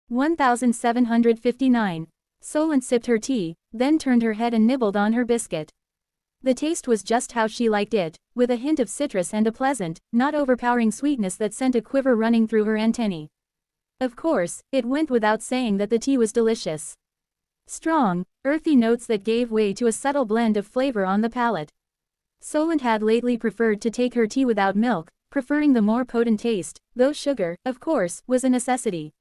1759. Solent sipped her tea, then turned her head and nibbled on her biscuit. The taste was just how she liked it, with a hint of citrus and a pleasant, not overpowering sweetness that sent a quiver running through her antennae. Of course, it went without saying that the tea was delicious. Strong, earthy notes that gave way to a subtle blend of flavor on the palate. Solent had lately preferred to take her tea without milk, preferring the more potent taste, though sugar, of course, was a necessity.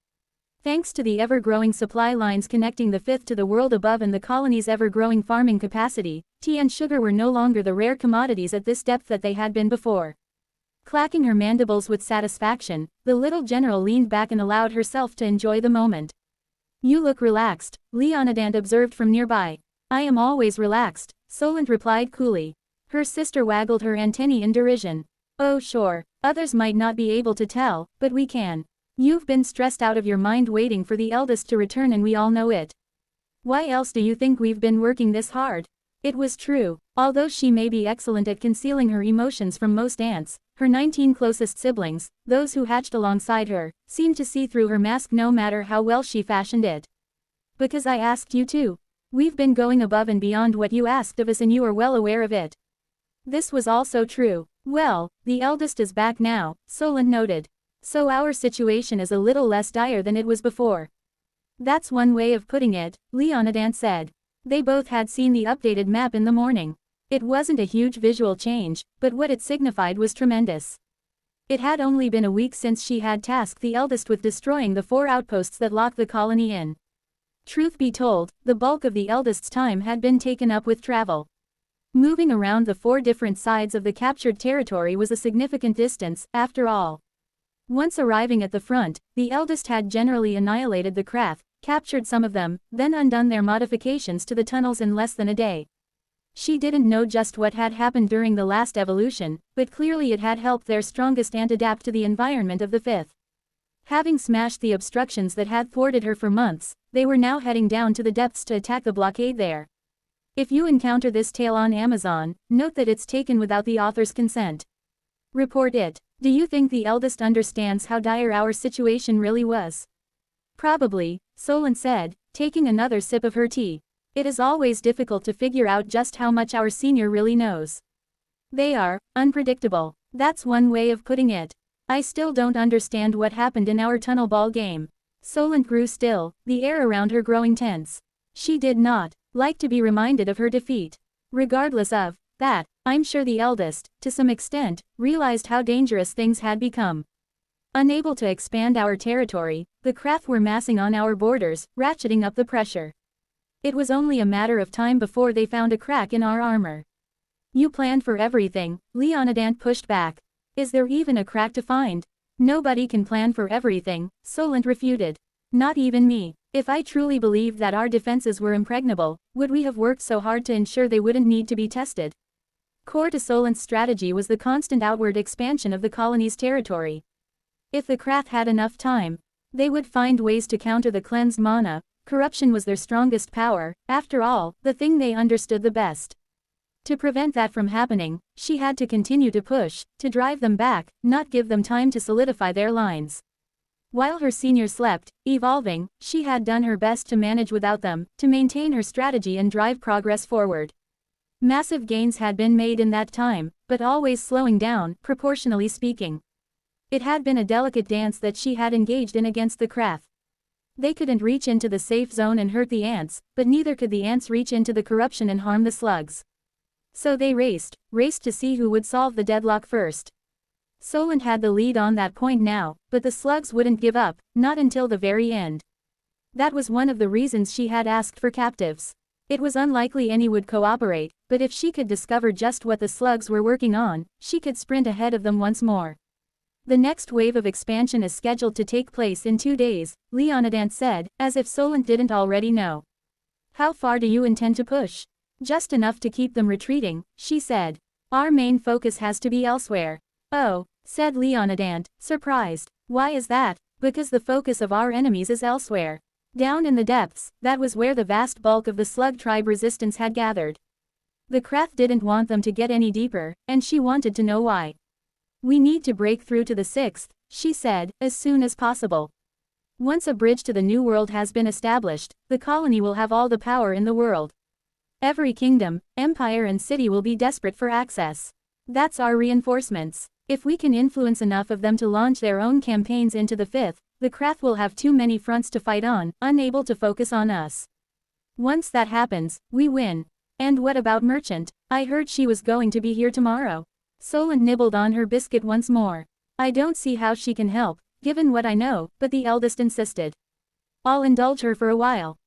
Thanks to the ever-growing supply lines connecting the fifth to the world above and the colony's ever-growing farming capacity, tea and sugar were no longer the rare commodities at this depth that they had been before. Clacking her mandibles with satisfaction, the little general leaned back and allowed herself to enjoy the moment. "You look relaxed," Leonidant observed from nearby. "I am always relaxed," Solent replied coolly. Her sister waggled her antennae in derision. "Oh sure, others might not be able to tell, but we can. You've been stressed out of your mind waiting for the eldest to return and we all know it. Why else do you think we've been working this hard?" It was true. Although she may be excellent at concealing her emotions from most aunts, her 19 closest siblings, those who hatched alongside her, seemed to see through her mask no matter how well she fashioned it. "Because I asked you to. We've been going above and beyond what you asked of us and you are well aware of it." This was also true. "Well, the eldest is back now," Solent noted. "So our situation is a little less dire than it was before." "That's one way of putting it," Leonidant said. They both had seen the updated map in the morning. It wasn't a huge visual change, but what it signified was tremendous. It had only been a week since she had tasked the eldest with destroying the 4 outposts that locked the colony in. Truth be told, the bulk of the eldest's time had been taken up with travel. Moving around the 4 different sides of the captured territory was a significant distance, after all. Once arriving at the front, the eldest had generally annihilated the craft, captured some of them, then undone their modifications to the tunnels in less than a day. She didn't know just what had happened during the last evolution, but clearly it had helped their strongest ant adapt to the environment of the fifth. Having smashed the obstructions that had thwarted her for months, they were now heading down to the depths to attack the blockade there. If you encounter this tale on Amazon, note that it's taken without the author's consent. Report it. Do you think the eldest understands how dire our situation really was? Probably, Solent said, taking another sip of her tea. It is always difficult to figure out just how much our senior really knows. They are unpredictable. That's one way of putting it. I still don't understand what happened in our tunnel ball game. Solent grew still, the air around her growing tense. She did not like to be reminded of her defeat. Regardless of that, I'm sure the eldest, to some extent, realized how dangerous things had become. Unable to expand our territory, the craft were massing on our borders, ratcheting up the pressure. It was only a matter of time before they found a crack in our armor. You planned for everything, Leonidant pushed back. Is there even a crack to find? Nobody can plan for everything, Solent refuted. Not even me. If I truly believed that our defenses were impregnable, would we have worked so hard to ensure they wouldn't need to be tested? Core to Solent's strategy was the constant outward expansion of the colony's territory. If the craft had enough time, they would find ways to counter the cleansed mana. Corruption was their strongest power, after all, the thing they understood the best. To prevent that from happening, she had to continue to push, to drive them back, not give them time to solidify their lines. While her seniors slept, evolving, she had done her best to manage without them, to maintain her strategy and drive progress forward. Massive gains had been made in that time, but always slowing down, proportionally speaking. It had been a delicate dance that she had engaged in against the craft. They couldn't reach into the safe zone and hurt the ants, but neither could the ants reach into the corruption and harm the slugs. So they raced to see who would solve the deadlock first. Solent had the lead on that point now, but the slugs wouldn't give up, not until the very end. That was one of the reasons she had asked for captives. It was unlikely any would cooperate, but if she could discover just what the slugs were working on, she could sprint ahead of them once more. The next wave of expansion is scheduled to take place in 2 days, Leonidant said, as if Solent didn't already know. How far do you intend to push? Just enough to keep them retreating, she said. Our main focus has to be elsewhere. Oh, said Leonidant, surprised. Why is that? Because the focus of our enemies is elsewhere. Down in the depths, that was where the vast bulk of the slug tribe resistance had gathered. The craft didn't want them to get any deeper, and she wanted to know why. We need to break through to the 6th, she said, as soon as possible. Once a bridge to the new world has been established, the colony will have all the power in the world. Every kingdom, empire and city will be desperate for access. That's our reinforcements. If we can influence enough of them to launch their own campaigns into the fifth, the Krath will have too many fronts to fight on, unable to focus on us. Once that happens, we win. And what about Merchant? I heard she was going to be here tomorrow. Solent nibbled on her biscuit once more. I don't see how she can help, given what I know, but the eldest insisted. I'll indulge her for a while.